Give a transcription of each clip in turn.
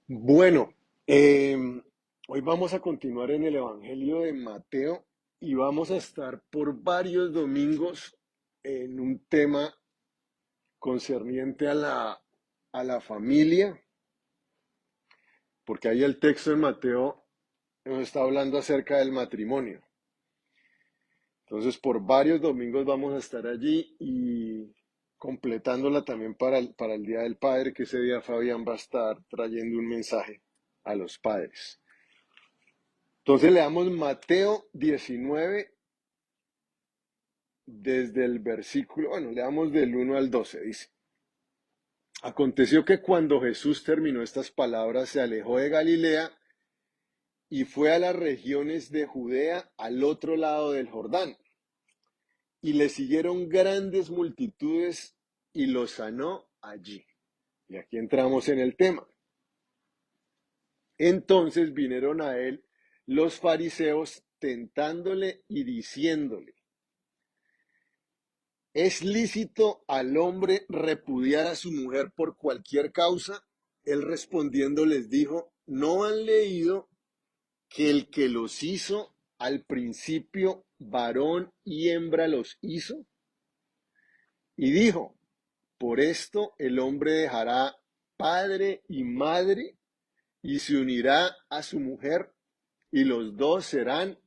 Bueno, hoy vamos a continuar en el Evangelio de Mateo y vamos a estar por varios domingos en un tema concerniente a la familia, porque ahí el texto en Mateo nos está hablando acerca del matrimonio. Entonces, por varios domingos vamos a estar allí y completándola también para el Día del Padre, que ese día Fabián va a estar trayendo un mensaje a los padres. Entonces leamos Mateo 19 desde el versículo, bueno, leamos del 1 al 12, dice. Aconteció que cuando Jesús terminó estas palabras, se alejó de Galilea y fue a las regiones de Judea al otro lado del Jordán. Y le siguieron grandes multitudes y los sanó allí. Y aquí entramos en el tema. Entonces vinieron a él los fariseos tentándole y diciéndole: ¿es lícito al hombre repudiar a su mujer por cualquier causa? Él respondiendo les dijo: ¿no han leído que el que los hizo al principio varón y hembra los hizo? Y dijo: por esto el hombre dejará padre y madre y se unirá a su mujer y los dos serán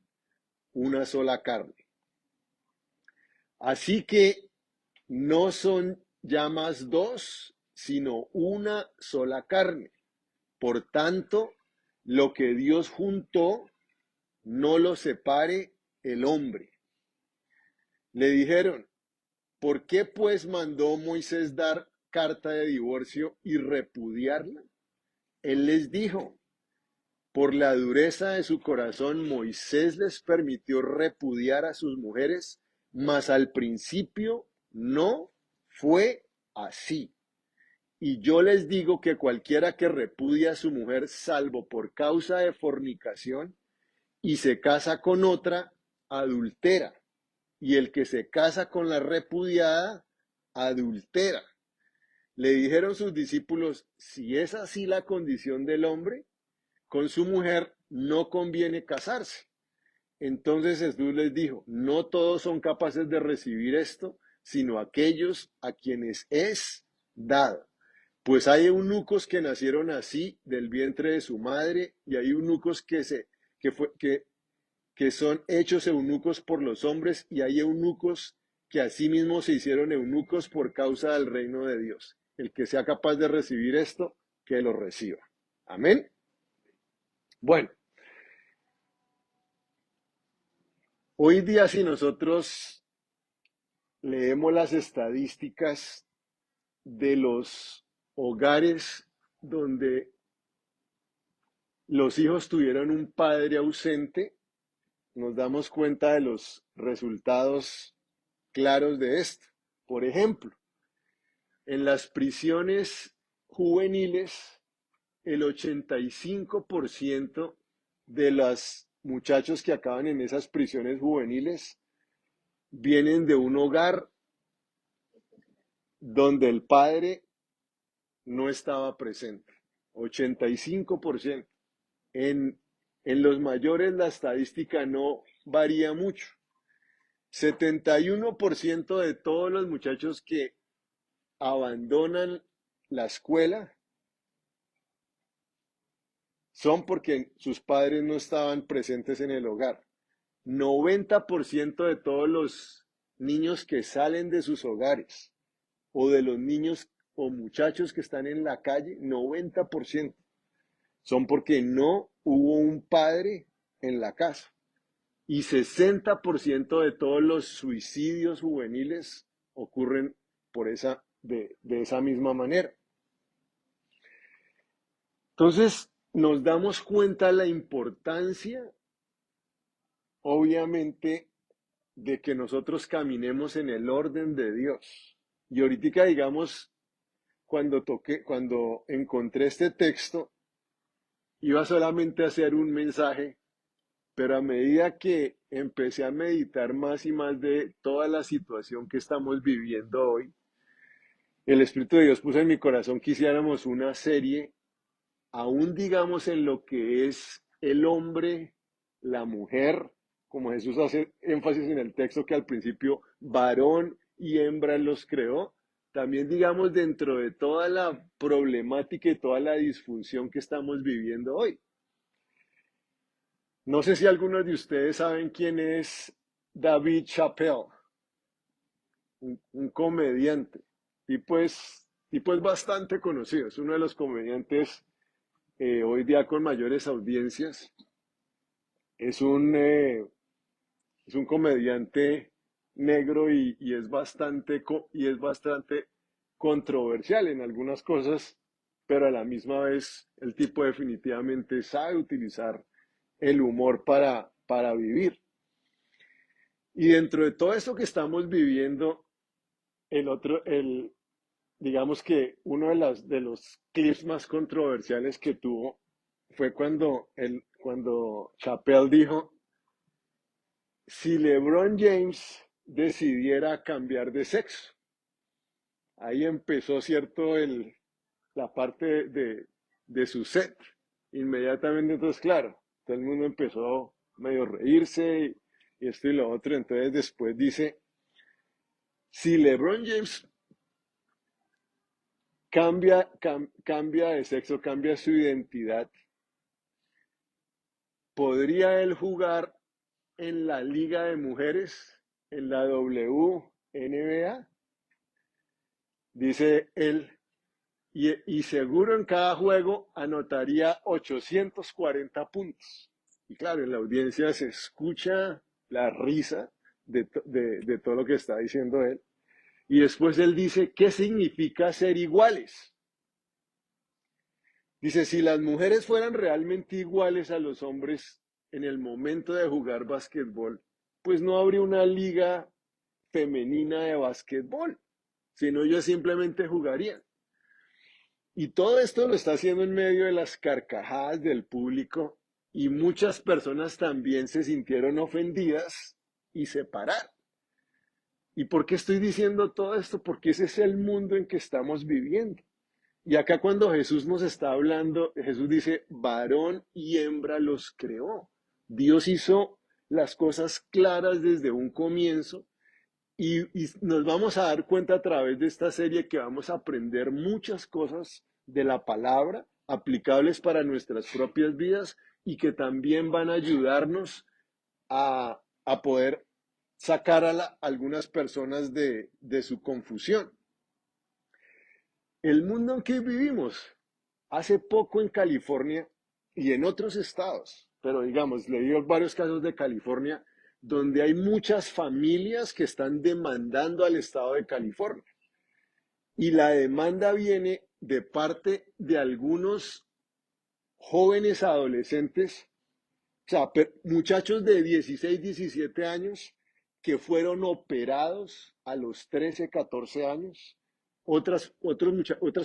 una sola carne. Así que no son ya más dos, sino una sola carne. Por tanto, lo que Dios juntó, no lo separe el hombre. Le dijeron: ¿por qué pues mandó Moisés dar carta de divorcio y repudiarla? Él les dijo: por la dureza de su corazón, Moisés les permitió repudiar a sus mujeres, mas al principio no fue así. Y yo les digo que cualquiera que repudia a su mujer, salvo por causa de fornicación, y se casa con otra, adultera. Y el que se casa con la repudiada, adultera. Le dijeron sus discípulos: si es así la condición del hombre, con su mujer no conviene casarse. Entonces Jesús les dijo: no todos son capaces de recibir esto, sino aquellos a quienes es dado. Pues hay eunucos que nacieron así del vientre de su madre, y hay eunucos que, fue, que son hechos eunucos por los hombres, y hay eunucos que asimismo se hicieron eunucos por causa del reino de Dios. El que sea capaz de recibir esto, que lo reciba. Amén. Bueno, hoy día si nosotros leemos las estadísticas de los hogares donde los hijos tuvieron un padre ausente, nos damos cuenta de los resultados claros de esto. Por ejemplo, en las prisiones juveniles, el 85% de los muchachos que acaban en esas prisiones juveniles vienen de un hogar donde el padre no estaba presente. 85%. En, en los mayores la estadística no varía mucho. 71% de todos los muchachos que abandonan la escuela son porque sus padres no estaban presentes en el hogar. 90% de todos los niños que salen de sus hogares o de los niños o muchachos que están en la calle, 90% son porque no hubo un padre en la casa. Y 60% de todos los suicidios juveniles ocurren de esa misma manera. Entonces, nos damos cuenta de la importancia, obviamente, de que nosotros caminemos en el orden de Dios. Y ahorita, digamos, cuando encontré este texto, iba solamente a hacer un mensaje, pero a medida que empecé a meditar más y más de toda la situación que estamos viviendo hoy, el Espíritu de Dios puso en mi corazón que hiciéramos una serie aún digamos en lo que es el hombre, la mujer, como Jesús hace énfasis en el texto que al principio varón y hembra los creó, también digamos dentro de toda la problemática y toda la disfunción que estamos viviendo hoy. No sé si algunos de ustedes saben quién es David Chappelle, un comediante, tipo es bastante conocido, es uno de los comediantes hoy día con mayores audiencias. Es un, eh, es un comediante negro y es bastante controversial en algunas cosas, pero a la misma vez el tipo definitivamente sabe utilizar el humor para vivir. Y dentro de todo esto que estamos viviendo, digamos que uno de los clips más controversiales que tuvo fue cuando Chappelle dijo, si LeBron James decidiera cambiar de sexo. Ahí empezó, ¿cierto?, la parte de su set. Inmediatamente, entonces, claro, todo el mundo empezó medio a reírse y esto y lo otro. Entonces, después dice, si LeBron James cambia de sexo, cambia su identidad, ¿podría él jugar en la Liga de Mujeres, en la WNBA? Dice él, y seguro en cada juego anotaría 840 puntos. Y claro, en la audiencia se escucha la risa de todo lo que está diciendo él. Y después él dice, ¿qué significa ser iguales? Dice, si las mujeres fueran realmente iguales a los hombres en el momento de jugar básquetbol, pues no habría una liga femenina de básquetbol, sino ellos simplemente jugarían. Y todo esto lo está haciendo en medio de las carcajadas del público y muchas personas también se sintieron ofendidas y se pararon. ¿Y por qué estoy diciendo todo esto? Porque ese es el mundo en que estamos viviendo. Y acá cuando Jesús nos está hablando, Jesús dice, varón y hembra los creó. Dios hizo las cosas claras desde un comienzo y nos vamos a dar cuenta a través de esta serie que vamos a aprender muchas cosas de la palabra aplicables para nuestras propias vidas y que también van a ayudarnos a poder sacar algunas personas de su confusión. El mundo en que vivimos, hace poco en California y en otros estados, pero digamos, le digo varios casos de California, donde hay muchas familias que están demandando al estado de California. Y la demanda viene de parte de algunos jóvenes adolescentes, o sea, muchachos de 16, 17 años que fueron operados a los 13, 14 años, otras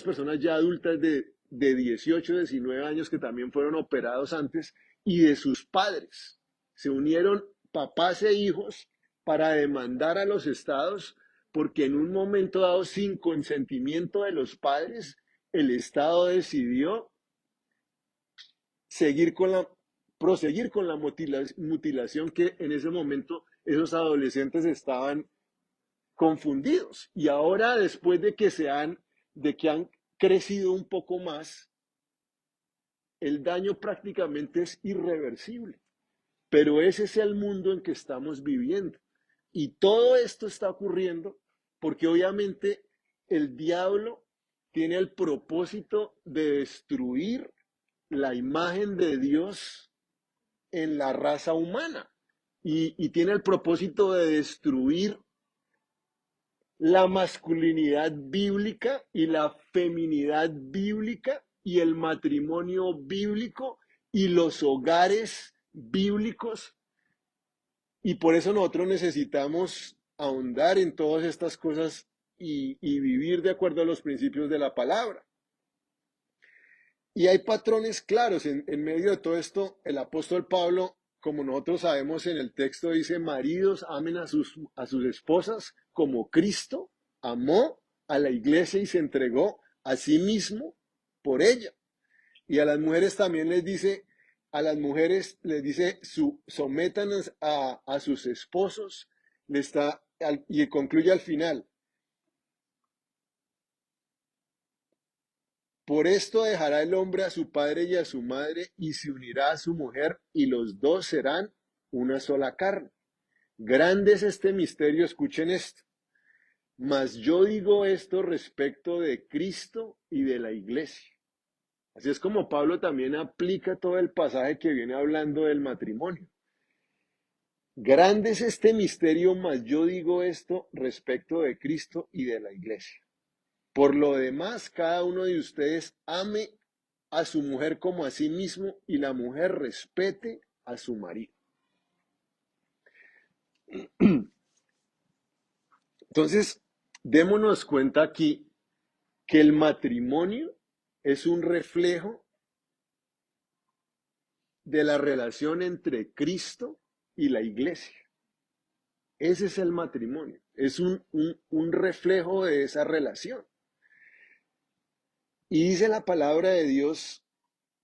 personas ya adultas de 18, 19 años que también fueron operados antes y de sus padres. Se unieron papás e hijos para demandar a los estados porque en un momento dado, sin consentimiento de los padres, el estado decidió seguir con la, proseguir con la mutilación que en ese momento esos adolescentes estaban confundidos. Y ahora, después de que han crecido un poco más, el daño prácticamente es irreversible. Pero ese es el mundo en que estamos viviendo. Y todo esto está ocurriendo porque obviamente el diablo tiene el propósito de destruir la imagen de Dios en la raza humana y tiene el propósito de destruir la masculinidad bíblica y la feminidad bíblica y el matrimonio bíblico y los hogares bíblicos. Y por eso nosotros necesitamos ahondar en todas estas cosas y vivir de acuerdo a los principios de la palabra. Y hay patrones claros en medio de todo esto. El apóstol Pablo, como nosotros sabemos en el texto, dice, maridos, amen a sus esposas como Cristo amó a la iglesia y se entregó a sí mismo por ella. Y a las mujeres también les dice, a las mujeres les dice, sometan a sus esposos, y concluye al final. Por esto dejará el hombre a su padre y a su madre y se unirá a su mujer y los dos serán una sola carne. Grande es este misterio, escuchen esto. Mas yo digo esto respecto de Cristo y de la iglesia. Así es como Pablo también aplica todo el pasaje que viene hablando del matrimonio. Grande es este misterio, mas yo digo esto respecto de Cristo y de la iglesia. Por lo demás, cada uno de ustedes ame a su mujer como a sí mismo y la mujer respete a su marido. Entonces, démonos cuenta aquí que el matrimonio es un reflejo de la relación entre Cristo y la iglesia. Ese es el matrimonio, es un reflejo de esa relación. Y dice la palabra de Dios,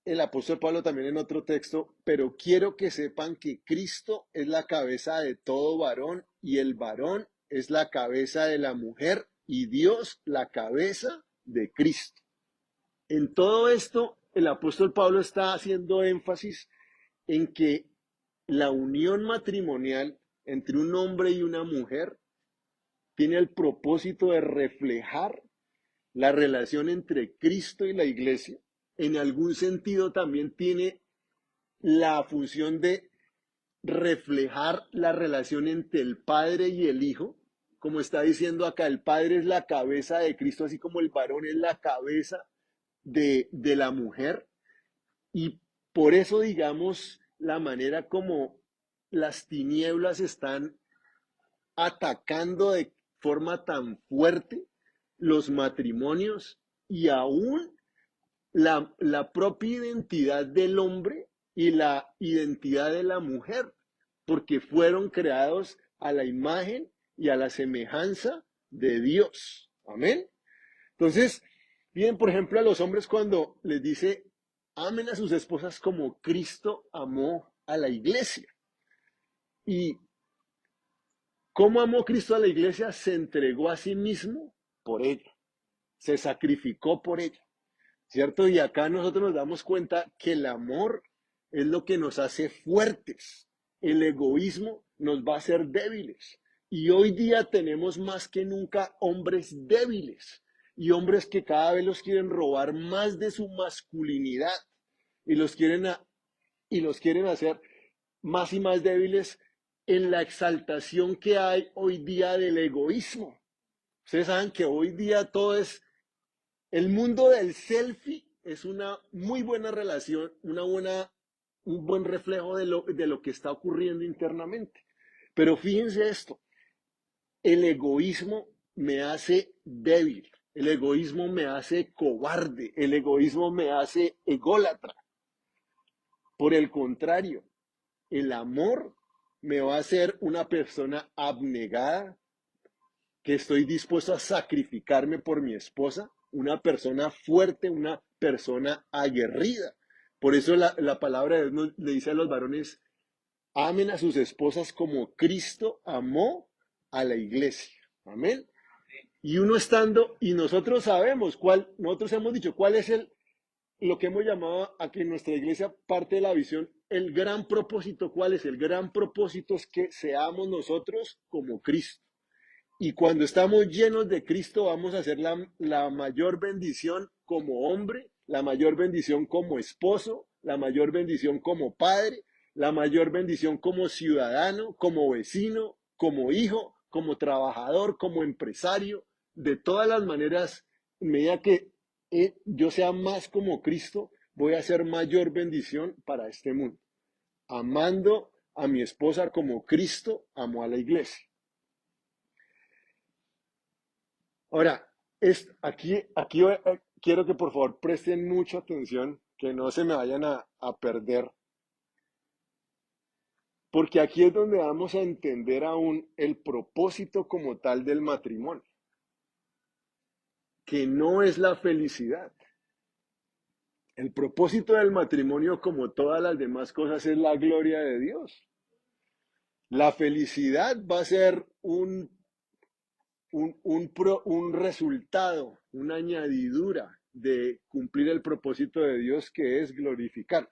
el apóstol Pablo también en otro texto, pero quiero que sepan que Cristo es la cabeza de todo varón y el varón es la cabeza de la mujer y Dios la cabeza de Cristo. En todo esto, el apóstol Pablo está haciendo énfasis en que la unión matrimonial entre un hombre y una mujer tiene el propósito de reflejar la relación entre Cristo y la iglesia. En algún sentido también tiene la función de reflejar la relación entre el Padre y el Hijo. Como está diciendo acá, el Padre es la cabeza de Cristo, así como el varón es la cabeza de la mujer. Y por eso, digamos, la manera como las tinieblas están atacando de forma tan fuerte los matrimonios y aún la propia identidad del hombre y la identidad de la mujer, porque fueron creados a la imagen y a la semejanza de Dios. Amén. Entonces, bien, por ejemplo, a los hombres cuando les dice, amen a sus esposas como Cristo amó a la iglesia. ¿Y cómo amó Cristo a la iglesia? Se entregó a sí mismo por ella, se sacrificó por ella, ¿cierto? Y acá nosotros nos damos cuenta que el amor es lo que nos hace fuertes, el egoísmo nos va a hacer débiles. Y hoy día tenemos más que nunca hombres débiles y hombres que cada vez los quieren robar más de su masculinidad y y los quieren hacer más y más débiles en la exaltación que hay hoy día del egoísmo. Ustedes saben que hoy día todo es, el mundo del selfie es una muy buena relación, un buen reflejo de lo que está ocurriendo internamente. Pero fíjense esto, el egoísmo me hace débil, el egoísmo me hace cobarde, el egoísmo me hace ególatra. Por el contrario, el amor me va a hacer una persona abnegada, que estoy dispuesto a sacrificarme por mi esposa, una persona fuerte, una persona aguerrida. Por eso la palabra de Dios le dice a los varones, amen a sus esposas como Cristo amó a la iglesia. Amén. Y uno estando, y nosotros sabemos nosotros hemos dicho cuál es lo que hemos llamado a que nuestra iglesia parte de la visión, el gran propósito, ¿cuál es? El gran propósito es que seamos nosotros como Cristo. Y cuando estamos llenos de Cristo, vamos a hacer la mayor bendición como hombre, la mayor bendición como esposo, la mayor bendición como padre, la mayor bendición como ciudadano, como vecino, como hijo, como trabajador, como empresario. De todas las maneras, en medida que yo sea más como Cristo, voy a hacer mayor bendición para este mundo, amando a mi esposa como Cristo amó a la iglesia. Ahora, aquí quiero que por favor presten mucha atención, que no se me vayan a perder, porque aquí es donde vamos a entender aún el propósito como tal del matrimonio, que no es la felicidad. El propósito del matrimonio, como todas las demás cosas, es la gloria de Dios. La felicidad va a ser un resultado, una añadidura de cumplir el propósito de Dios, que es glorificar.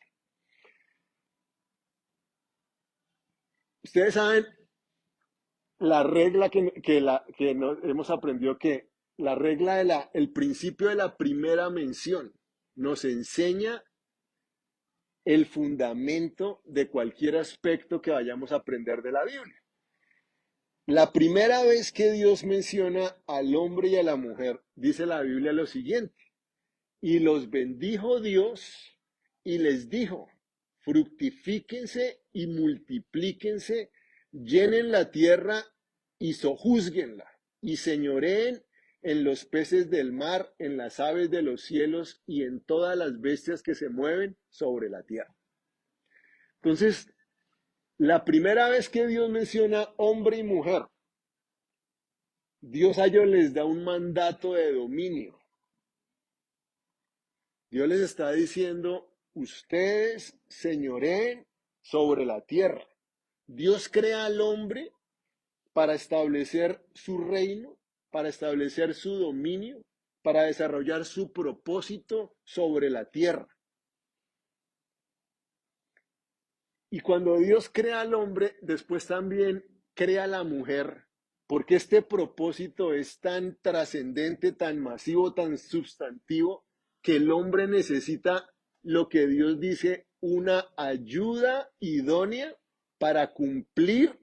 Ustedes saben la regla que hemos aprendido, que la regla el principio de la primera mención nos enseña el fundamento de cualquier aspecto que vayamos a aprender de la Biblia. La primera vez que Dios menciona al hombre y a la mujer, dice la Biblia lo siguiente: y los bendijo Dios y les dijo: fructifíquense y multiplíquense, llenen la tierra y sojúzguenla, y señoreen en los peces del mar, en las aves de los cielos y en todas las bestias que se mueven sobre la tierra. Entonces, la primera vez que Dios menciona hombre y mujer, Dios a ellos les da un mandato de dominio. Dios les está diciendo: ustedes señoreen sobre la tierra. Dios crea al hombre para establecer su reino, para establecer su dominio, para desarrollar su propósito sobre la tierra. Y cuando Dios crea al hombre, después también crea a la mujer, porque este propósito es tan trascendente, tan masivo, tan sustantivo, que el hombre necesita lo que Dios dice, una ayuda idónea para cumplir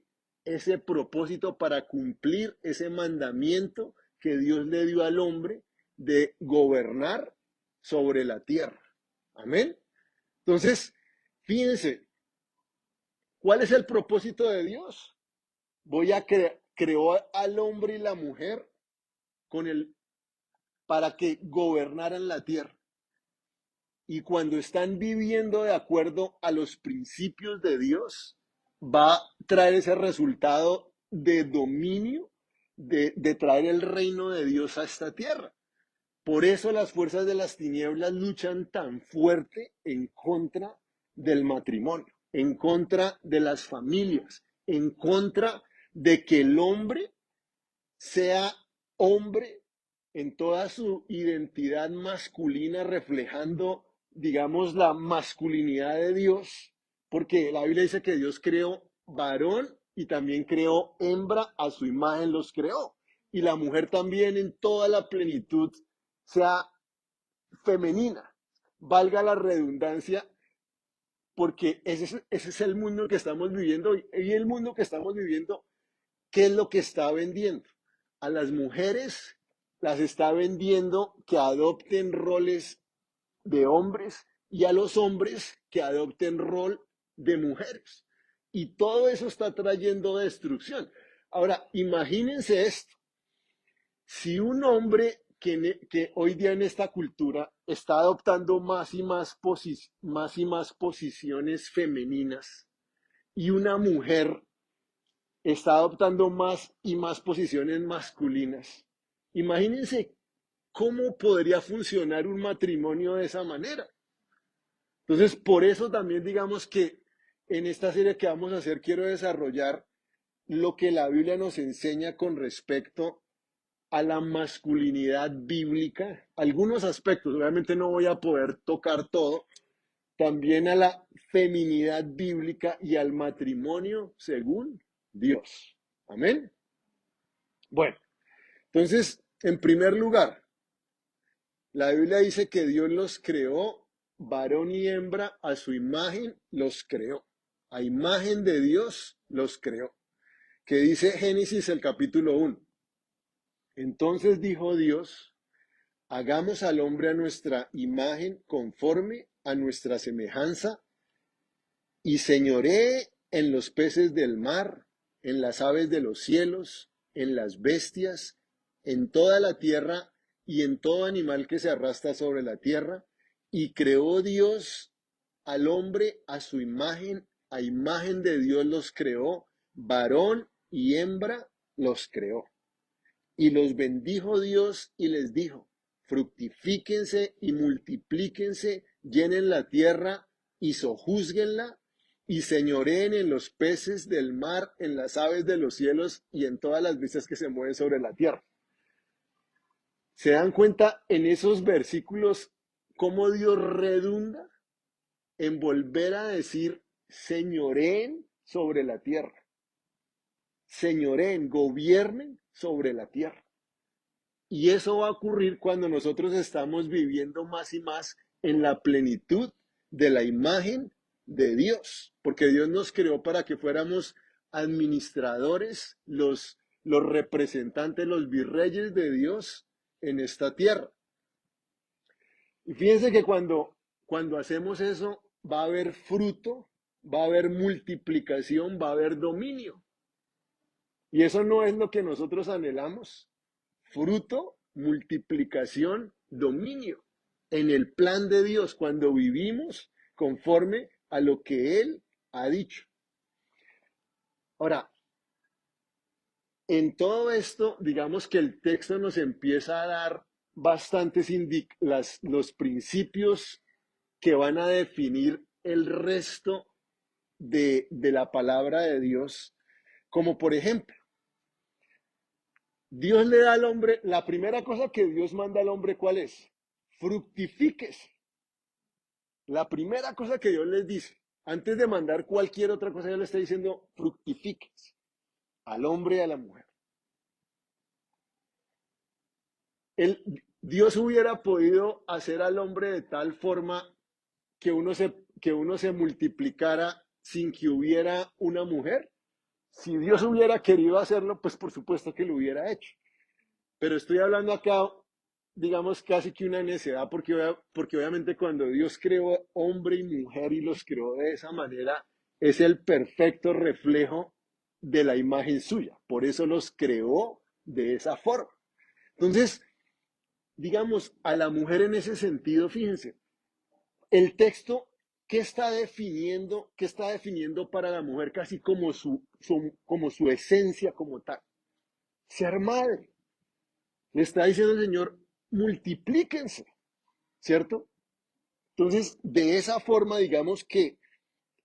ese propósito, para cumplir ese mandamiento que Dios le dio al hombre de gobernar sobre la tierra. Amén. Entonces, fíjense, ¿cuál es el propósito de Dios? Creó al hombre y la mujer para que gobernaran la tierra. Y cuando están viviendo de acuerdo a los principios de Dios, va a traer ese resultado de dominio, de traer el reino de Dios a esta tierra. Por eso las fuerzas de las tinieblas luchan tan fuerte en contra del matrimonio, en contra de las familias, en contra de que el hombre sea hombre en toda su identidad masculina, reflejando, digamos, la masculinidad de Dios, porque la Biblia dice que Dios creó varón y también creó hembra, a su imagen los creó. Y la mujer también en toda la plenitud sea femenina, valga la redundancia, porque ese es el mundo que estamos viviendo, y el mundo que estamos viviendo, ¿qué es lo que está vendiendo? A las mujeres las está vendiendo que adopten roles de hombres, y a los hombres que adopten rol de mujeres. Y todo eso está trayendo destrucción. Ahora, imagínense esto: si un hombre que hoy día en esta cultura está adoptando más y más posiciones femeninas, y una mujer está adoptando más y más posiciones masculinas, imagínense cómo podría funcionar un matrimonio de esa manera. Entonces, por eso también digamos que en esta serie que vamos a hacer quiero desarrollar lo que la Biblia nos enseña con respecto a la masculinidad bíblica, algunos aspectos, obviamente no voy a poder tocar todo, también a la feminidad bíblica y al matrimonio según Dios. Amén. Bueno, entonces, en primer lugar, la Biblia dice que Dios los creó, varón y hembra, a su imagen los creó. A imagen de Dios los creó. Que dice Génesis el capítulo 1. Entonces dijo Dios: hagamos al hombre a nuestra imagen, conforme a nuestra semejanza, y señoree en los peces del mar, en las aves de los cielos, en las bestias, en toda la tierra y en todo animal que se arrastra sobre la tierra. Y creó Dios al hombre a su imagen, a imagen de Dios los creó, varón y hembra los creó. Y los bendijo Dios y les dijo: fructifíquense y multiplíquense, llenen la tierra y sojúzguenla, y señoreen en los peces del mar, en las aves de los cielos y en todas las bestias que se mueven sobre la tierra. ¿Se dan cuenta en esos versículos cómo Dios redunda en volver a decir señoreen sobre la tierra? Señoreen, gobiernen sobre la tierra. Y eso va a ocurrir cuando nosotros estamos viviendo más y más en la plenitud de la imagen de Dios, porque Dios nos creó para que fuéramos administradores, los representantes, los virreyes de Dios en esta tierra. Y fíjense que cuando hacemos eso, va a haber fruto, va a haber multiplicación, va a haber dominio. Y eso no es lo que nosotros anhelamos. Fruto, multiplicación, dominio. En el plan de Dios, cuando vivimos conforme a lo que Él ha dicho. Ahora, en todo esto, digamos que el texto nos empieza a dar bastantes los principios que van a definir el resto de la palabra de Dios, como por ejemplo, Dios le da al hombre, la primera cosa que Dios manda al hombre, ¿cuál es? Fructifíquese. La primera cosa que Dios les dice, antes de mandar cualquier otra cosa, Dios le está diciendo, fructifíquese al hombre y a la mujer. Dios hubiera podido hacer al hombre de tal forma que uno se multiplicara sin que hubiera una mujer. Si Dios hubiera querido hacerlo, pues por supuesto que lo hubiera hecho. Pero estoy hablando acá, digamos, casi que una necedad, porque obviamente cuando Dios creó hombre y mujer y los creó de esa manera, es el perfecto reflejo de la imagen suya. Por eso los creó de esa forma. Entonces, digamos, a la mujer en ese sentido, fíjense, el texto, ¿qué está definiendo para la mujer casi como su esencia como tal? Ser madre. Le está diciendo el Señor, multiplíquense, ¿cierto? Entonces, de esa forma, digamos que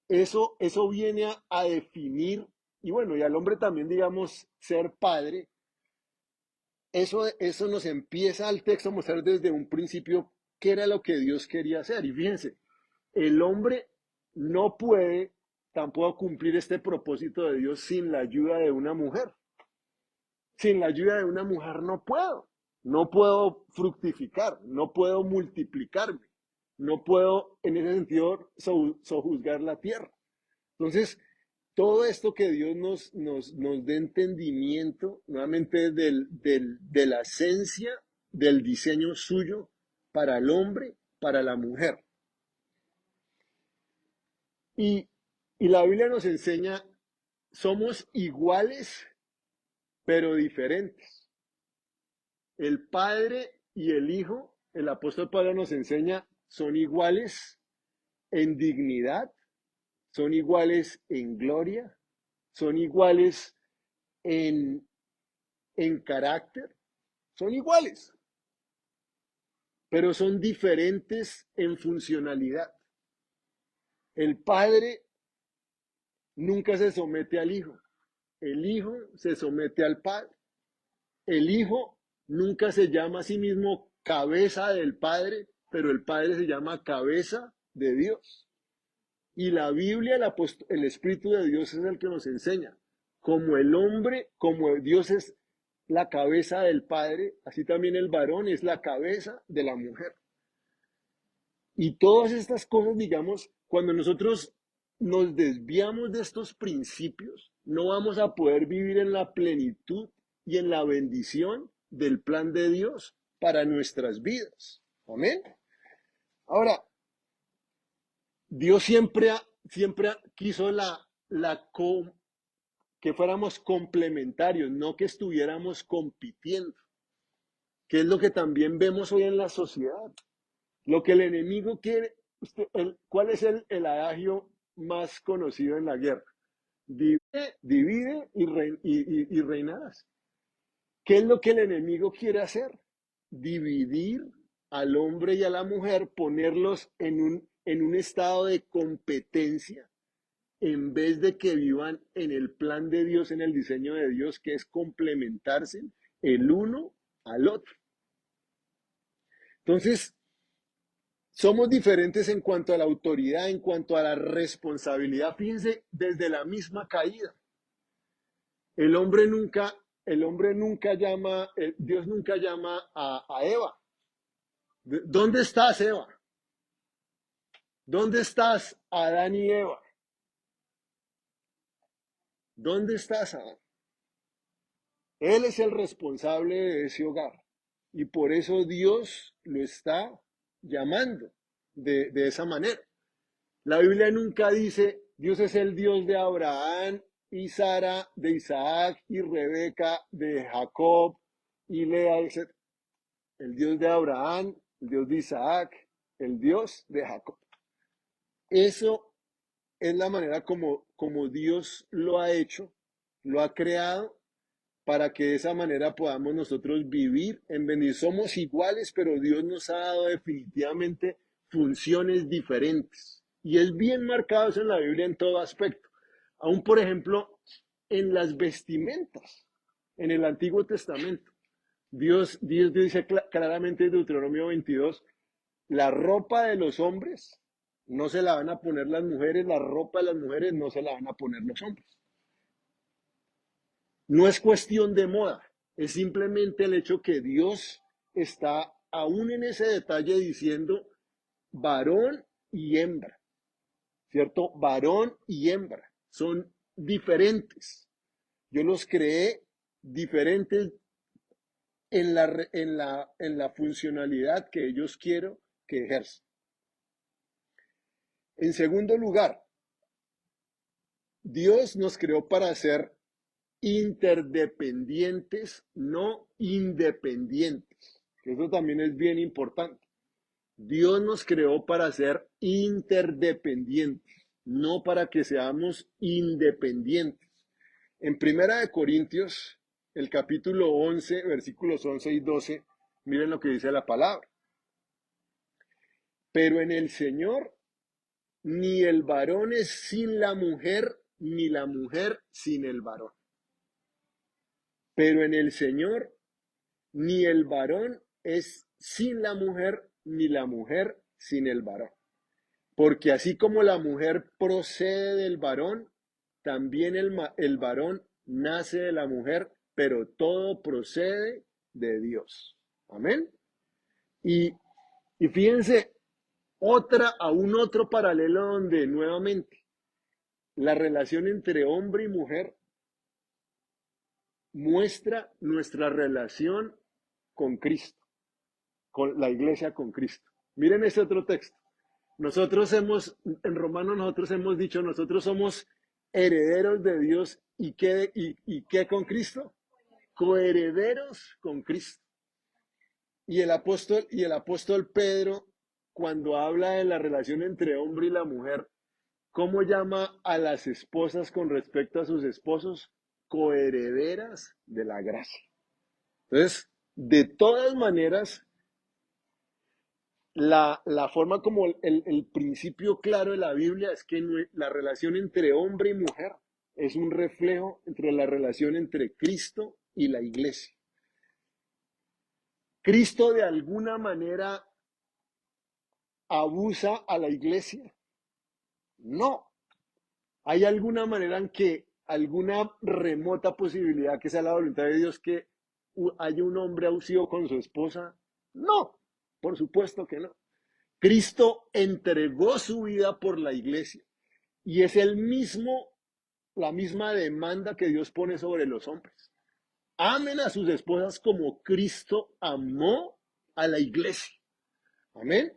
eso viene a definir, y bueno, y al hombre también, digamos, ser padre, eso nos empieza al texto a mostrar desde un principio qué era lo que Dios quería hacer. Y fíjense, el hombre no puede tampoco cumplir este propósito de Dios sin la ayuda de una mujer. Sin la ayuda de una mujer no puedo fructificar, no puedo multiplicarme, no puedo en ese sentido sojuzgar la tierra. Entonces, todo esto que Dios nos dé entendimiento, nuevamente de la esencia del diseño suyo para el hombre, para la mujer. Y, y la Biblia nos enseña, somos iguales, pero diferentes. El Padre y el Hijo, el apóstol Pablo nos enseña, son iguales en dignidad, son iguales en gloria, son iguales en, en carácter, son iguales, pero son diferentes en funcionalidad. El Padre nunca se somete al Hijo, el Hijo se somete al Padre. El Hijo nunca se llama a sí mismo cabeza del Padre, pero el Padre se llama cabeza de Dios. Y la Biblia, el Espíritu de Dios es el que nos enseña. Como el hombre, como Dios es la cabeza del Padre, así también el varón es la cabeza de la mujer. Y todas estas cosas, digamos, cuando nosotros nos desviamos de estos principios, no vamos a poder vivir en la plenitud y en la bendición del plan de Dios para nuestras vidas. Amén. Ahora, Dios siempre quiso que fuéramos complementarios, no que estuviéramos compitiendo, que es lo que también vemos hoy en la sociedad. Lo que el enemigo quiere, ¿cuál es el adagio más conocido en la guerra? Divide y reinarás. ¿Qué es lo que el enemigo quiere hacer? Dividir, al hombre y a la mujer, ponerlos en un estado de competencia, en vez de que vivan en el plan de Dios, en el diseño de Dios, que es complementarse el uno al otro. Entonces, somos diferentes en cuanto a la autoridad, en cuanto a la responsabilidad. Fíjense, desde la misma caída. El hombre nunca, Dios nunca llama a Eva. ¿Dónde estás, Eva? ¿Dónde estás, Adán y Eva? ¿Dónde estás, Adán? Él es el responsable de ese hogar. Y por eso Dios lo está llamando de esa manera. La Biblia nunca dice, Dios es el Dios de Abraham y Sara, de Isaac y Rebeca, de Jacob y Lea, etc. El Dios de Abraham, el Dios de Isaac, el Dios de Jacob. Eso es la manera como Dios lo ha hecho, lo ha creado, para que de esa manera podamos nosotros vivir en bendición. Somos iguales, pero Dios nos ha dado definitivamente funciones diferentes. Y es bien marcado eso en la Biblia en todo aspecto. Aún, por ejemplo, en las vestimentas, en el Antiguo Testamento. Dios dice claramente en Deuteronomio 22, la ropa de los hombres no se la van a poner las mujeres, la ropa de las mujeres no se la van a poner los hombres. No es cuestión de moda, es simplemente el hecho que Dios está aún en ese detalle diciendo varón y hembra, ¿cierto? Varón y hembra son diferentes. Yo los creé diferentes en la funcionalidad que ellos quiero que ejerzan. En segundo lugar, Dios nos creó para ser interdependientes, no independientes. Eso también es bien importante. Dios nos creó para ser interdependientes, no para que seamos independientes. En Primera de Corintios, el capítulo 11, versículos 11 y 12, miren lo que dice la palabra. Pero en el Señor, ni el varón es sin la mujer, ni la mujer sin el varón. Pero en el Señor, ni el varón es sin la mujer, ni la mujer sin el varón. Porque así como la mujer procede del varón, también el varón nace de la mujer, pero todo procede de Dios. Amén. Y, y fíjense, aún otro paralelo donde nuevamente la relación entre hombre y mujer muestra nuestra relación con Cristo, con la iglesia con Cristo. Miren este otro texto. En Romanos nosotros hemos dicho, nosotros somos herederos de Dios y qué con Cristo, coherederos con Cristo. Y el apóstol Pedro, cuando habla de la relación entre hombre y la mujer, ¿cómo llama a las esposas con respecto a sus esposos? Coherederas de la gracia. Entonces, de todas maneras, la forma como el principio claro de la Biblia es que la relación entre hombre y mujer es un reflejo entre la relación entre Cristo y la iglesia. ¿Cristo de alguna manera abusa a la iglesia? No. ¿Hay alguna manera en que alguna remota posibilidad que sea la voluntad de Dios que haya un hombre abusivo con su esposa? No, por supuesto que no. Cristo entregó su vida por la iglesia y es la misma demanda que Dios pone sobre los hombres. Amen a sus esposas como Cristo amó a la iglesia. Amén.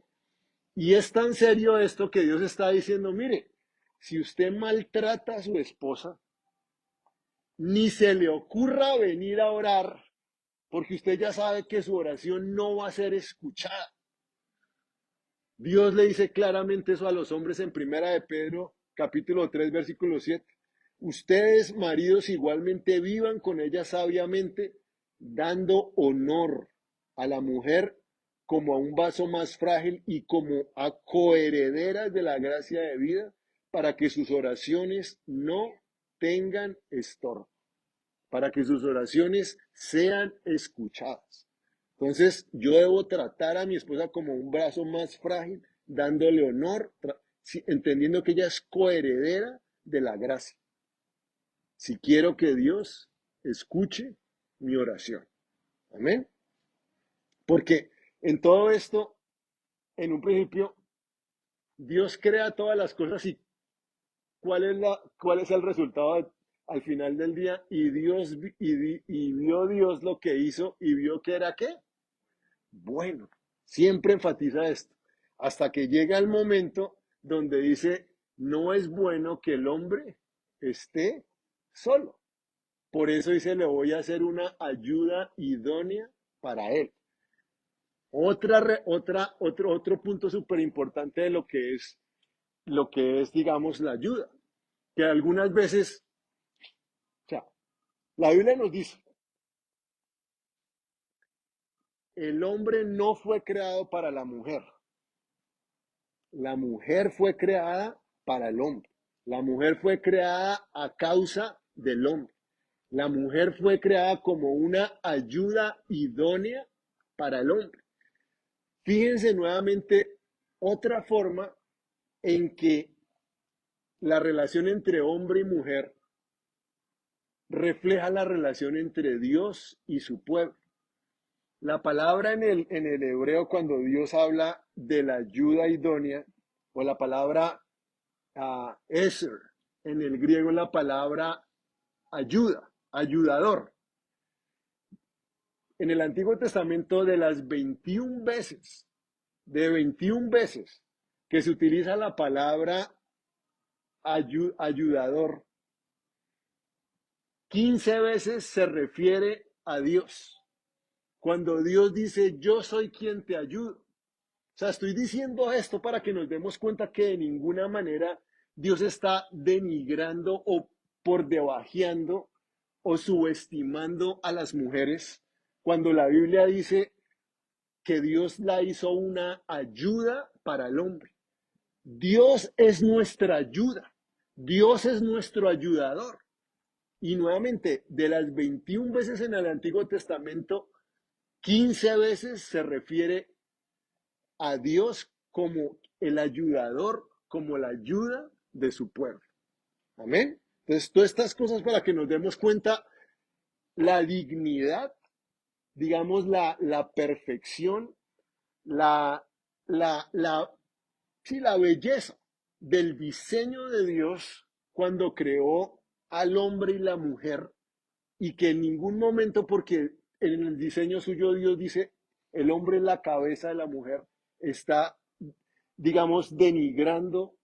Y es tan serio esto que Dios está diciendo, mire, si usted maltrata a su esposa, ni se le ocurra venir a orar, porque usted ya sabe que su oración no va a ser escuchada. Dios le dice claramente eso a los hombres en Primera de Pedro, capítulo 3, versículo 7. Ustedes, maridos, igualmente vivan con ella sabiamente, dando honor a la mujer como a un vaso más frágil y como a coherederas de la gracia de vida, para que sus oraciones no tengan estorbo, para que sus oraciones sean escuchadas. Entonces, yo debo tratar a mi esposa como un brazo más frágil, dándole honor, entendiendo que ella es coheredera de la gracia. Si quiero que Dios escuche mi oración. Amén. Porque en todo esto, en un principio, Dios crea todas las cosas y cuál es el resultado al final del día. Y y vio Dios lo que hizo y vio que era qué. Bueno, siempre enfatiza esto. Hasta que llega el momento donde dice, no es bueno que el hombre esté solo. Por eso dice, le voy a hacer una ayuda idónea para él. Otro punto súper importante de lo que es, digamos, la ayuda. Que algunas veces, o sea, la Biblia nos dice, el hombre no fue creado para la mujer fue creada para el hombre, la mujer fue creada a causa del hombre, la mujer fue creada como una ayuda idónea para el hombre. Fíjense nuevamente otra forma en que la relación entre hombre y mujer refleja la relación entre Dios y su pueblo. La palabra en el hebreo, cuando Dios habla de la ayuda idónea, o la palabra eser, en el griego la palabra ayuda, ayudador. En el Antiguo Testamento, de las 21 veces, de 21 veces que se utiliza la palabra ayudador, 15 veces se refiere a Dios. Cuando Dios dice, yo soy quien te ayudo. O sea, estoy diciendo esto para que nos demos cuenta que de ninguna manera Dios está denigrando o por debajeando o subestimando a las mujeres. Cuando la Biblia dice que Dios la hizo una ayuda para el hombre. Dios es nuestra ayuda. Dios es nuestro ayudador. Y nuevamente, de las 21 veces en el Antiguo Testamento, 15 veces se refiere a Dios como el ayudador, como la ayuda de su pueblo. Amén. Entonces, todas estas cosas para que nos demos cuenta la dignidad, digamos, la perfección, la, la, la, sí, la belleza del diseño de Dios cuando creó al hombre y la mujer, y que en ningún momento, porque en el diseño suyo Dios dice, el hombre es la cabeza de la mujer, está, digamos, denigrando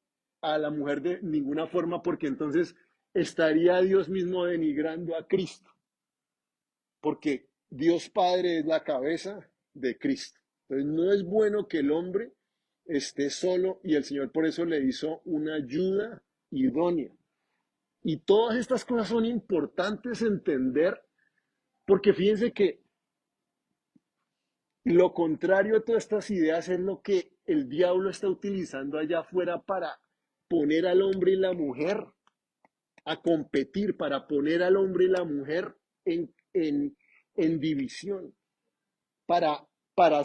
a la mujer de ninguna forma, porque entonces estaría Dios mismo denigrando a Cristo, porque Dios Padre es la cabeza de Cristo. Entonces no es bueno que el hombre esté solo, y el Señor por eso le hizo una ayuda idónea. Y todas estas cosas son importantes entender, porque fíjense que lo contrario a todas estas ideas es lo que el diablo está utilizando allá afuera para poner al hombre y la mujer a competir, para poner al hombre y la mujer en división, para, para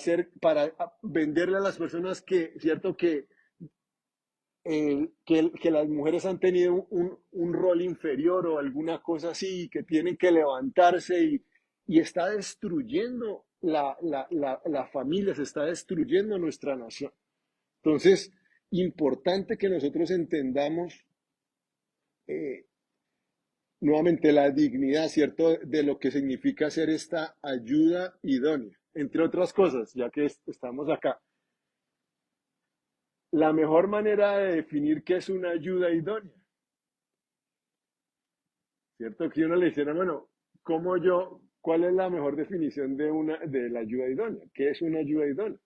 venderle a las personas que, cierto, que las mujeres han tenido un rol inferior o alguna cosa así, que tienen que levantarse y está destruyendo la familia, se está destruyendo nuestra nación. Entonces, importante que nosotros entendamos eh, nuevamente la dignidad, ¿cierto?, de lo que significa ser esta ayuda idónea, entre otras cosas, ya que estamos acá. La mejor manera de definir qué es una ayuda idónea, ¿cierto? Que uno le dijera, bueno, ¿cuál es la mejor definición de la ayuda idónea? ¿Qué es una ayuda idónea?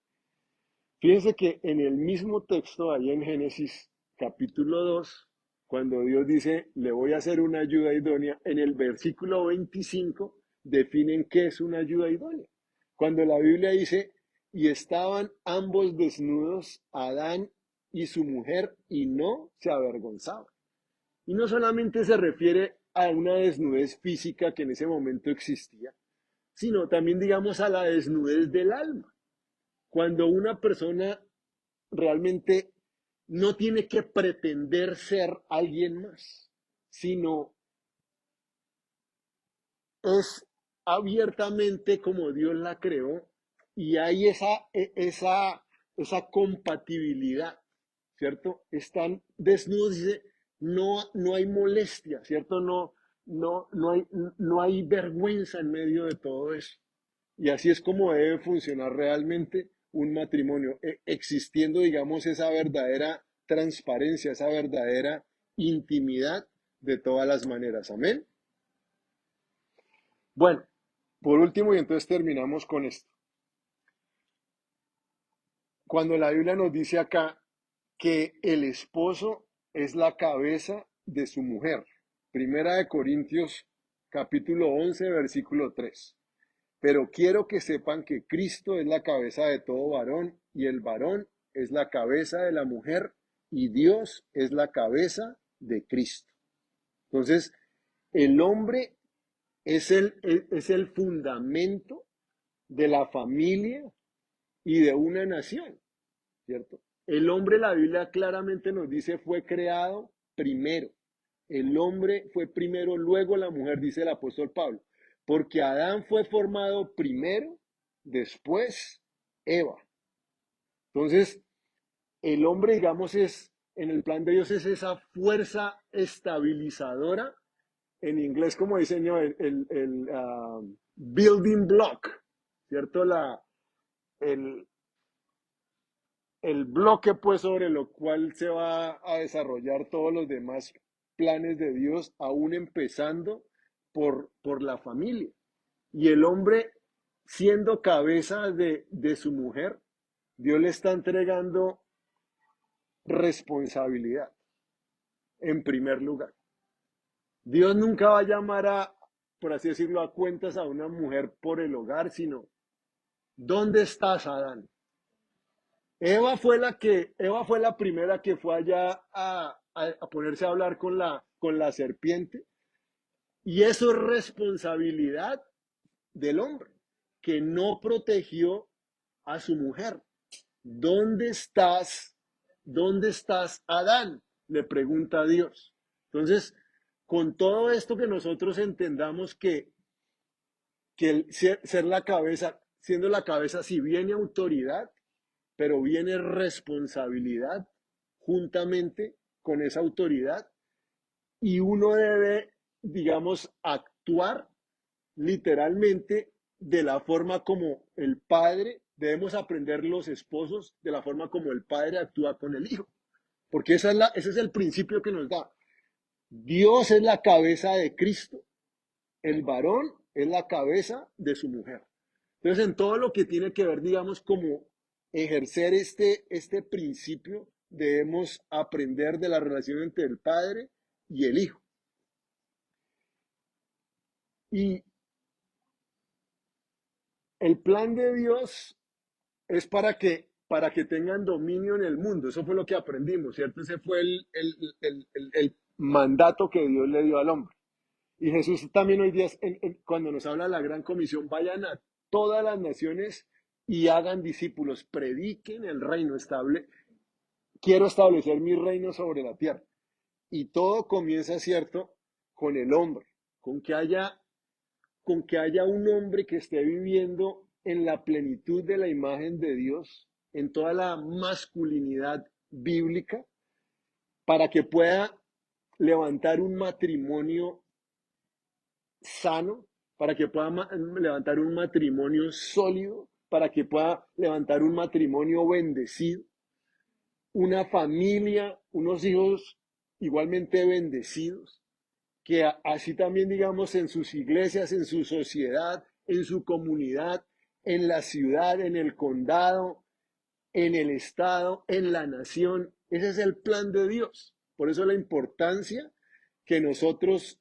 Fíjense que en el mismo texto, ahí en Génesis capítulo 2, cuando Dios dice, le voy a hacer una ayuda idónea, en el versículo 25 definen qué es una ayuda idónea. Cuando la Biblia dice, y estaban ambos desnudos, Adán y su mujer, y no se avergonzaban. Y no solamente se refiere a una desnudez física que en ese momento existía, sino también, digamos, a la desnudez del alma. Cuando una persona realmente no tiene que pretender ser alguien más, sino es abiertamente como Dios la creó y hay esa compatibilidad, ¿cierto? Están desnudos, dice, no hay molestia, ¿cierto? No hay vergüenza en medio de todo eso. Y así es como debe funcionar realmente un matrimonio, existiendo, digamos, esa verdadera transparencia, esa verdadera intimidad de todas las maneras. Amén. Bueno, por último, y entonces terminamos con esto. Cuando la Biblia nos dice acá que el esposo es la cabeza de su mujer. Primera de Corintios capítulo 11 versículo 3. Pero quiero que sepan que Cristo es la cabeza de todo varón y el varón es la cabeza de la mujer y Dios es la cabeza de Cristo. Entonces, el hombre es el fundamento de la familia y de una nación, ¿cierto? El hombre, la Biblia claramente nos dice, fue creado primero. El hombre fue primero, luego la mujer, dice el apóstol Pablo. Porque Adán fue formado primero, después Eva. Entonces, el hombre, digamos, en el plan de Dios, es esa fuerza estabilizadora. En inglés, como diseño, building block, ¿cierto? El, el bloque pues sobre lo cual se va a desarrollar todos los demás planes de Dios, aún empezando por la familia. Y el hombre, siendo cabeza de su mujer, Dios le está entregando responsabilidad en primer lugar. Dios nunca va a llamar por así decirlo, a cuentas a una mujer por el hogar, sino, ¿dónde estás, Adán? Eva fue la primera que fue allá a ponerse a hablar con la serpiente. Y eso es responsabilidad del hombre, que no protegió a su mujer. ¿Dónde estás? ¿Dónde estás, Adán? Le pregunta a Dios. Entonces, con todo esto que nosotros entendamos que ser la cabeza, siendo la cabeza, si viene autoridad, pero viene responsabilidad juntamente con esa autoridad y uno debe, digamos, actuar literalmente de la forma como el padre, debemos aprender los esposos de la forma como el padre actúa con el hijo, porque ese es el principio que nos da. Dios es la cabeza de Cristo, el varón es la cabeza de su mujer. Entonces, en todo lo que tiene que ver, digamos, como ejercer este principio, debemos aprender de la relación entre el padre y el hijo. Y el plan de Dios es para que tengan dominio en el mundo. Eso fue lo que aprendimos, ¿cierto? Ese fue el mandato que Dios le dio al hombre. Y Jesús también hoy día, cuando nos habla de la gran comisión, vayan a todas las naciones y hagan discípulos, prediquen el reino, quiero establecer mi reino sobre la tierra. Y todo comienza, ¿cierto?, con el hombre, con que haya, con que haya un hombre que esté viviendo en la plenitud de la imagen de Dios, en toda la masculinidad bíblica, para que pueda levantar un matrimonio sano, para que pueda levantar un matrimonio sólido, para que pueda levantar un matrimonio bendecido, una familia, unos hijos igualmente bendecidos, que así también, digamos, en sus iglesias, en su sociedad, en su comunidad, en la ciudad, en el condado, en el estado, en la nación. Ese es el plan de Dios. Por eso la importancia que nosotros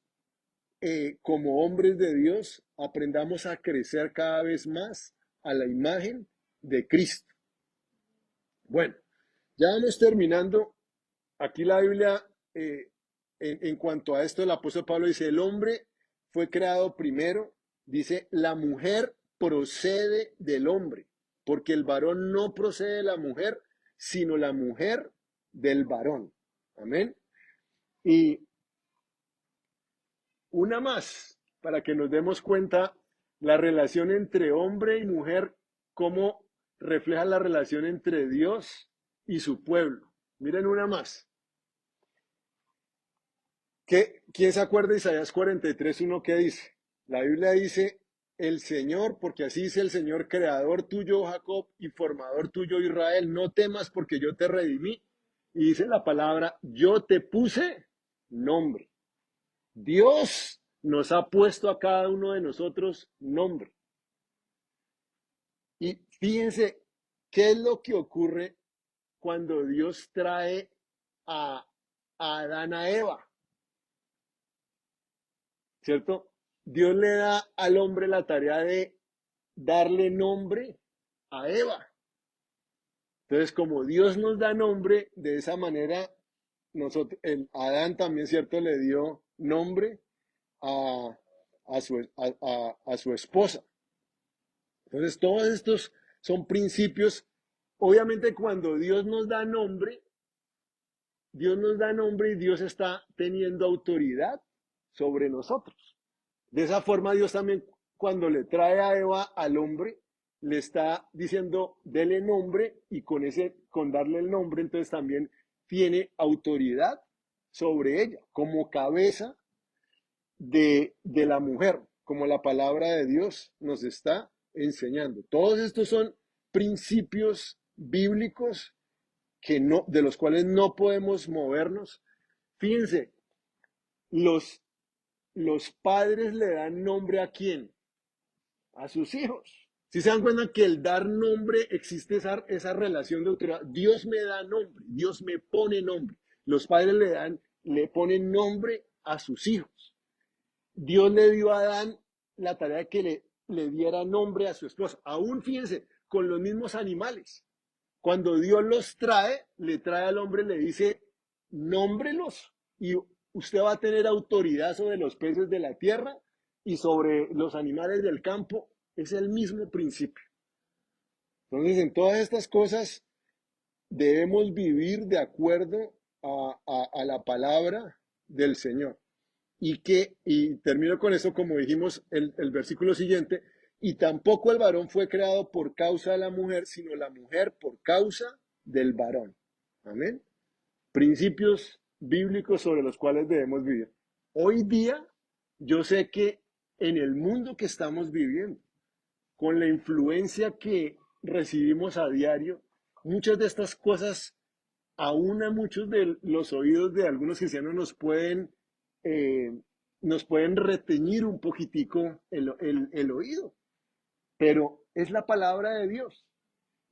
como hombres de Dios aprendamos a crecer cada vez más a la imagen de Cristo. Bueno, ya vamos terminando. Aquí la Biblia, en cuanto a esto, el apóstol Pablo dice, el hombre fue creado primero, dice, la mujer procede del hombre, porque el varón no procede de la mujer, sino la mujer del varón. Amén. Y una más, para que nos demos cuenta la relación entre hombre y mujer, cómo refleja la relación entre Dios y su pueblo. Miren una más. ¿Quién se acuerda de Isaías 43:1 que dice? La Biblia dice, el Señor, porque así dice el Señor, creador tuyo, Jacob, y formador tuyo, Israel, no temas porque yo te redimí. Y dice la palabra, yo te puse nombre. Dios nos ha puesto a cada uno de nosotros nombre. Y fíjense, ¿qué es lo que ocurre cuando Dios trae a Adán a Eva? ¿Cierto? Dios le da al hombre la tarea de darle nombre a Eva. Entonces, como Dios nos da nombre, de esa manera, Adán también, ¿cierto? Le dio nombre a, a su esposa. Entonces, todos estos son principios. Obviamente, cuando Dios nos da nombre y Dios está teniendo autoridad sobre nosotros. De esa forma, Dios también, cuando le trae a Eva al hombre, le está diciendo, dele nombre, y con darle el nombre, entonces también tiene autoridad sobre ella, como cabeza de la mujer, como la palabra de Dios nos está enseñando. Todos estos son principios bíblicos de los cuales no podemos movernos. Fíjense, los, los padres le dan nombre ¿a quién? A sus hijos. Si se dan cuenta que el dar nombre existe esa relación de autoridad. Dios me da nombre, Dios me pone nombre. Los padres le ponen nombre a sus hijos. Dios le dio a Adán la tarea de que le diera nombre a su esposa. Aún fíjense, con los mismos animales. Cuando Dios los trae, le trae al hombre, le dice, nómbrelos y usted va a tener autoridad sobre los peces de la tierra y sobre los animales del campo. Es el mismo principio. Entonces, en todas estas cosas debemos vivir de acuerdo a la palabra del Señor. Y termino con eso, como dijimos el versículo siguiente, y tampoco el varón fue creado por causa de la mujer, sino la mujer por causa del varón. Amén. Principios bíblicos sobre los cuales debemos vivir. Hoy día, yo sé que en el mundo que estamos viviendo, con la influencia que recibimos a diario, muchas de estas cosas, aún a muchos de los oídos de algunos cristianos eh, nos pueden reteñir un poquitico el oído, pero es la palabra de Dios,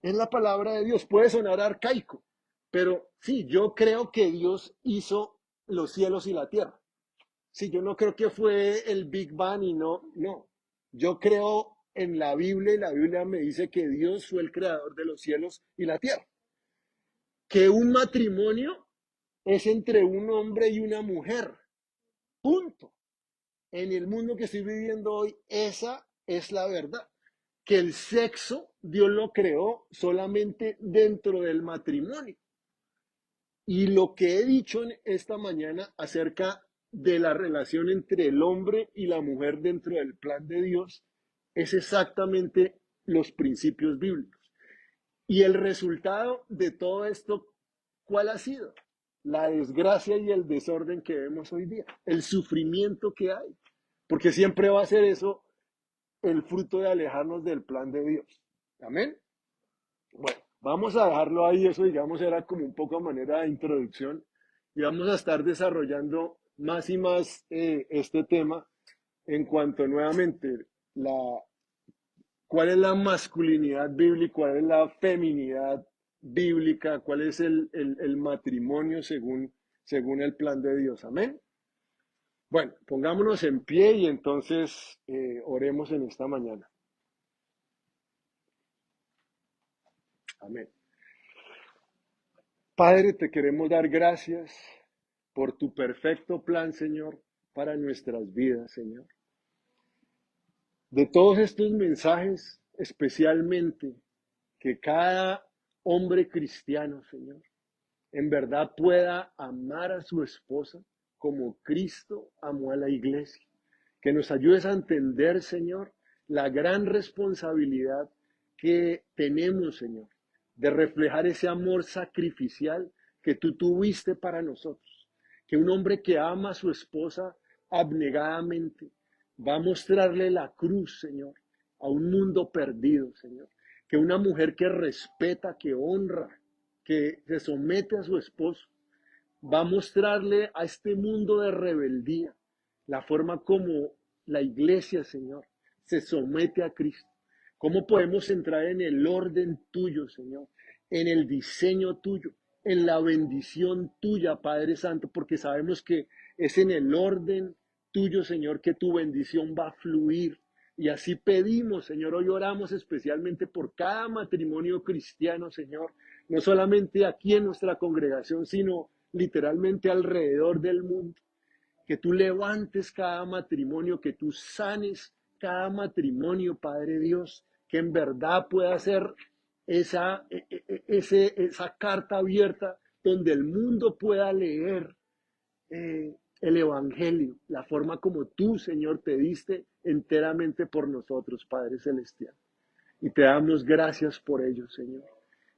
es la palabra de Dios. Puede sonar arcaico, pero sí, yo creo que Dios hizo los cielos y la tierra. Sí, yo no creo que fue el Big Bang y no. Yo creo en la Biblia y la Biblia me dice que Dios fue el creador de los cielos y la tierra. Que un matrimonio es entre un hombre y una mujer. Punto. En el mundo que estoy viviendo hoy, esa es la verdad. Que el sexo Dios lo creó solamente dentro del matrimonio. Y lo que he dicho esta mañana acerca de la relación entre el hombre y la mujer dentro del plan de Dios es exactamente los principios bíblicos. Y el resultado de todo esto, ¿cuál ha sido? La desgracia y el desorden que vemos hoy día, el sufrimiento que hay, porque siempre va a ser eso el fruto de alejarnos del plan de Dios. Amén. Bueno, vamos a dejarlo ahí, eso digamos era como un poco a manera de introducción y vamos a estar desarrollando más y más este tema en cuanto nuevamente la, cuál es la masculinidad bíblica, cuál es la feminidad bíblica, cuál es el matrimonio según el plan de Dios. Amén. Bueno, pongámonos en pie y entonces oremos en esta mañana. Amén. Padre, te queremos dar gracias por tu perfecto plan, Señor, para nuestras vidas, Señor. De todos estos mensajes, especialmente, que cada hombre cristiano, Señor, en verdad pueda amar a su esposa como Cristo amó a la iglesia. Que nos ayudes a entender, Señor, la gran responsabilidad que tenemos, Señor, de reflejar ese amor sacrificial que tú tuviste para nosotros. Que un hombre que ama a su esposa abnegadamente va a mostrarle la cruz, Señor, a un mundo perdido, Señor. Que una mujer que respeta, que honra, que se somete a su esposo, va a mostrarle a este mundo de rebeldía la forma como la iglesia, Señor, se somete a Cristo. ¿Cómo podemos entrar en el orden tuyo, Señor? En el diseño tuyo, en la bendición tuya, Padre Santo, porque sabemos que es en el orden tuyo, Señor, que tu bendición va a fluir. Y así pedimos, Señor, hoy oramos especialmente por cada matrimonio cristiano, Señor, no solamente aquí en nuestra congregación, sino literalmente alrededor del mundo. Que tú levantes cada matrimonio, que tú sanes cada matrimonio, Padre Dios, que en verdad pueda ser esa carta abierta donde el mundo pueda leer el Evangelio, la forma como tú, Señor, te diste enteramente por nosotros, Padre Celestial. Y te damos gracias por ello, Señor.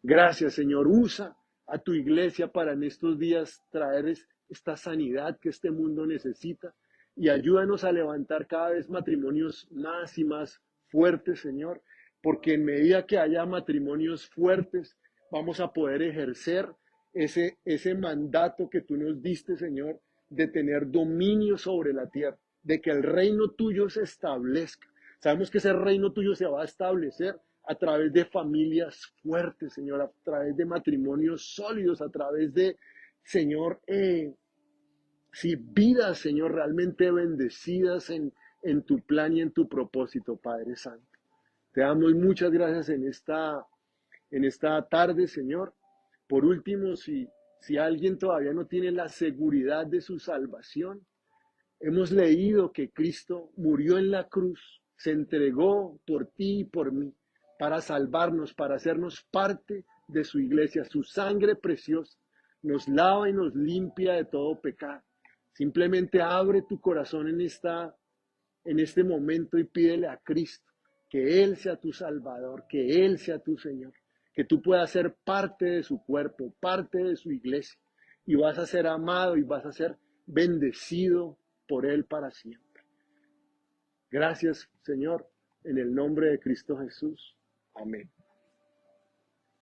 Gracias, Señor. Usa a tu iglesia para en estos días traer esta sanidad que este mundo necesita y ayúdanos a levantar cada vez matrimonios más y más fuertes, Señor, porque en medida que haya matrimonios fuertes, vamos a poder ejercer ese mandato que tú nos diste, Señor, de tener dominio sobre la tierra, de que el reino tuyo se establezca. Sabemos que ese reino tuyo se va a establecer a través de familias fuertes, Señor, a través de matrimonios sólidos, a través de, Señor, sí, vidas, Señor, realmente bendecidas en tu plan y en tu propósito, Padre Santo. Te damos muchas gracias en esta tarde, Señor. Por último, si alguien todavía no tiene la seguridad de su salvación, hemos leído que Cristo murió en la cruz, se entregó por ti y por mí, para salvarnos, para hacernos parte de su iglesia. Su sangre preciosa nos lava y nos limpia de todo pecado. Simplemente abre tu corazón en este momento y pídele a Cristo que Él sea tu Salvador, que Él sea tu Señor, que tú puedas ser parte de su cuerpo, parte de su iglesia, y vas a ser amado y vas a ser bendecido por Él para siempre. Gracias, Señor, en el nombre de Cristo Jesús. Amén.